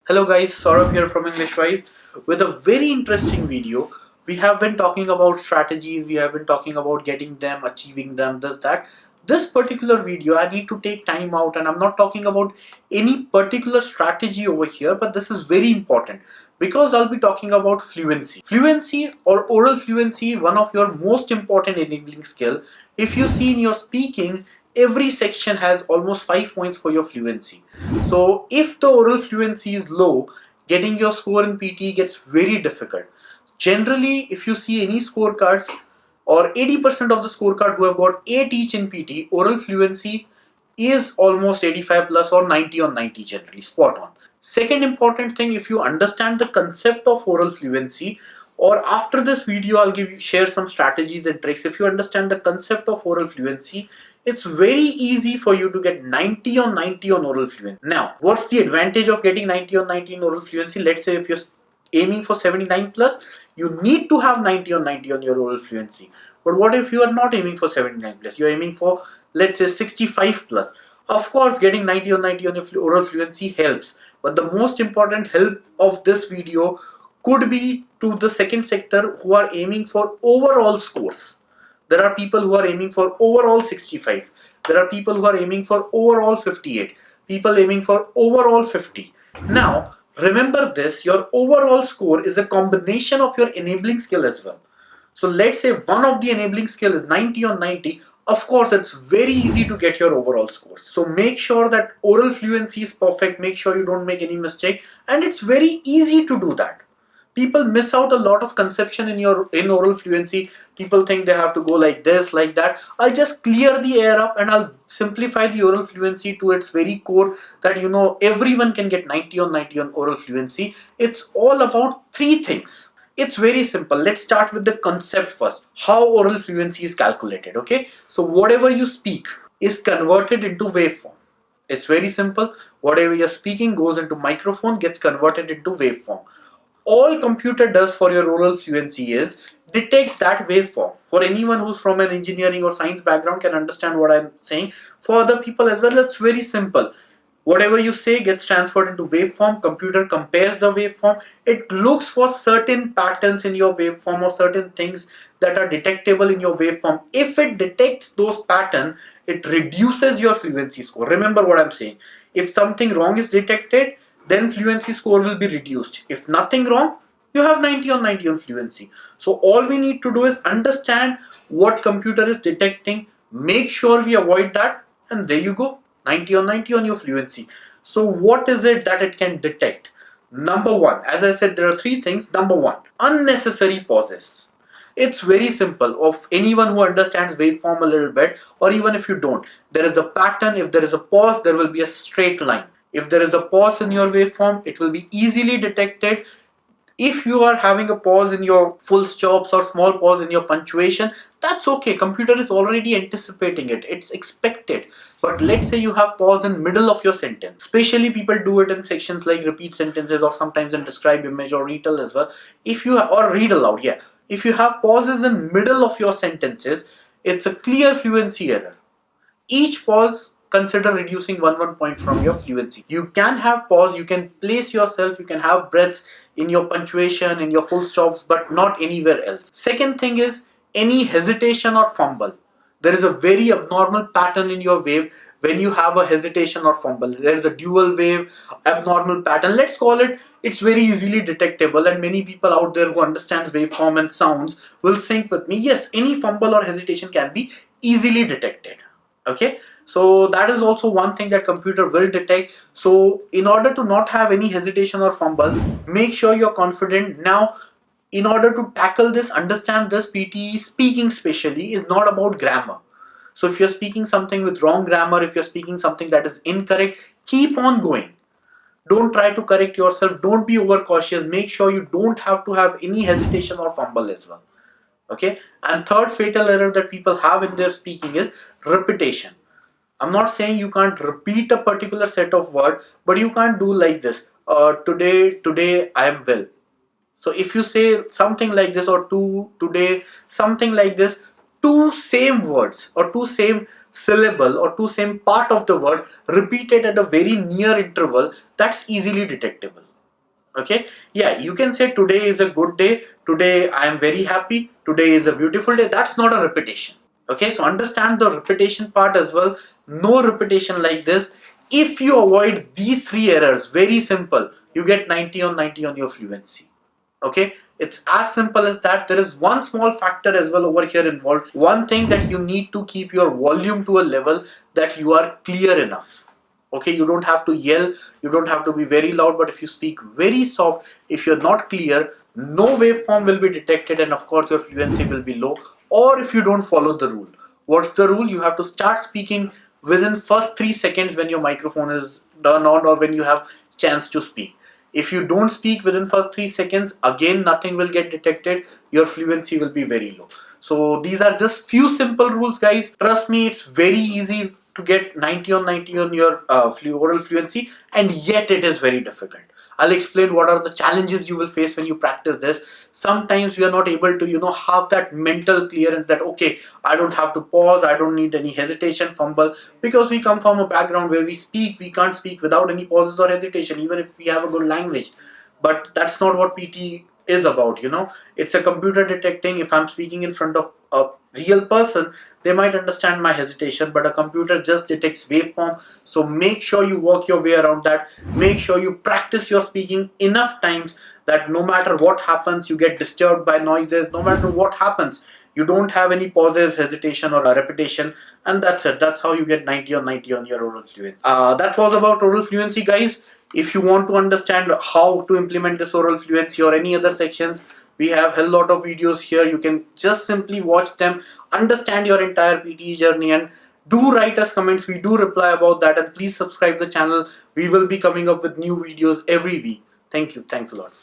Hello guys, Saurabh here from EnglishWise with a very interesting video. We have been talking about strategies, we have been talking about getting them, achieving them, this, that. This particular video, I need to take time out and I'm not talking about any particular strategy over here, but this is very important because I'll be talking about fluency. Fluency or oral fluency, one of your most important enabling skill. If you see in your speaking, every section has almost 5 points for your fluency. So if the oral fluency is low, getting your score in PTE gets very difficult. Generally, if you see any scorecards or 80% of the scorecard who have got 8 each in PTE, oral fluency is almost 85 plus or 90 on 90 generally, spot on. Second important thing, if you understand the concept of oral fluency, or after this video I'll share some strategies and tricks. If you understand the concept of oral fluency, it's very easy for you to get 90 on 90 on oral fluency. Now, what's the advantage of getting 90 on 90 in oral fluency? Let's say if you're aiming for 79 plus, you need to have 90 on 90 on your oral fluency. But what if you are not aiming for 79 plus? You're aiming for, let's say, 65 plus. Of course, getting 90 on 90 on your oral fluency helps. But the most important help of this video could be to the second sector who are aiming for overall scores. There are people who are aiming for overall 65. There are people who are aiming for overall 58. People aiming for overall 50. Now, remember this, your overall score is a combination of your enabling skill as well. So let's say one of the enabling skill is 90 on 90. Of course, it's very easy to get your overall scores. So make sure that oral fluency is perfect. Make sure you don't make any mistake. And it's very easy to do that. People miss out a lot of conception in oral fluency. People think they have to go like this, like that. I'll just clear the air up and I'll simplify the oral fluency to its very core, that everyone can get 90 on 90 on oral fluency. It's all about three things. It's very simple. Let's start with the concept first. How oral fluency is calculated, okay? So whatever you speak is converted into waveform. It's very simple. Whatever you're speaking goes into microphone, gets converted into waveform. All computer does for your oral fluency is detect that waveform. For anyone who's from an engineering or science background can understand what I'm saying. For other people as well, it's very simple. Whatever you say gets transferred into waveform. Computer compares the waveform. It looks for certain patterns in your waveform or certain things that are detectable in your waveform. If it detects those patterns, it reduces your fluency score. Remember what I'm saying. If something wrong is detected, then fluency score will be reduced. If nothing wrong, you have 90 on 90 on fluency. So all we need to do is understand what computer is detecting, make sure we avoid that, and there you go, 90 on 90 on your fluency. So what is it that it can detect? Number one, as I said, there are three things. Number one, unnecessary pauses. It's very simple. Of anyone who understands waveform a little bit, or even if you don't, there is a pattern. If there is a pause, there will be a straight line. If there is a pause in your waveform, it will be easily detected. If you are having a pause in your full stops or small pause in your punctuation, that's okay. Computer is already anticipating it. It's expected. But let's say you have pause in middle of your sentence. Especially people do it in sections like repeat sentences or sometimes in describe, image or retell as well. Or read aloud, yeah. If you have pauses in middle of your sentences, it's a clear fluency error. Each pause, consider reducing one point from your fluency. You can have pause, you can place yourself, you can have breaths in your punctuation, in your full stops, but not anywhere else. Second thing is any hesitation or fumble. There is a very abnormal pattern in your wave when you have a hesitation or fumble. There is a dual wave abnormal pattern. Let's call it. It's very easily detectable, and many people out there who understands waveform and sounds will sync with me. Yes, any fumble or hesitation can be easily detected. Okay, so that is also one thing that computer will detect. So in order to not have any hesitation or fumble, make sure you're confident. Now, in order to tackle this, understand this, PTE speaking especially is not about grammar. So if you're speaking something with wrong grammar, if you're speaking something that is incorrect, keep on going. Don't try to correct yourself. Don't be overcautious. Make sure you don't have to have any hesitation or fumble as well. Okay, and third fatal error that people have in their speaking is repetition. I'm not saying you can't repeat a particular set of words, but you can't do like this. Today I am well. So if you say something like this, or today, something like this, two same words or two same syllable or two same part of the word repeated at a very near interval, that's easily detectable. Okay, yeah, you can say today is a good day, today I am very happy, today is a beautiful day. That's not a repetition. Okay, so understand the repetition part as well. No repetition like this. If you avoid these three errors, very simple, you get 90 on 90 on your fluency. Okay, it's as simple as that. There is one small factor as well over here involved. One thing that you need to keep your volume to a level that you are clear enough. Okay, you don't have to yell, you don't have to be very loud, but if you speak very soft, if you're not clear, no waveform will be detected, and of course your fluency will be low. Or if you don't follow the rule, what's the rule? You have to start speaking within first 3 seconds when your microphone is turned on or when you have chance to speak. If you don't speak within first 3 seconds, again nothing will get detected, your fluency will be very low. So these are just few simple rules, guys. Trust me, it's very easy to get 90 on 90 on your oral fluency, and yet it is very difficult. I'll explain what are the challenges you will face when you practice this. Sometimes we are not able to, have that mental clearance that, okay, I don't have to pause, I don't need any hesitation, fumble, because we come from a background where we can't speak without any pauses or hesitation, even if we have a good language. But that's not what PT is about. It's a computer detecting. If I'm speaking in front of a real person, they might understand my hesitation, but a computer just detects waveform. So make sure you work your way around that. Make sure you practice your speaking enough times that no matter what happens, you get disturbed by noises. No matter what happens, you don't have any pauses, hesitation, or repetition, and that's it. That's how you get 90 on 90 on your oral fluency. That was about oral fluency, guys. If you want to understand how to implement this oral fluency or any other sections, we have a lot of videos here. You can just simply watch them, understand your entire PTE journey, and do write us comments. We do reply about that, and please subscribe the channel. We will be coming up with new videos every week. Thank you. Thanks a lot.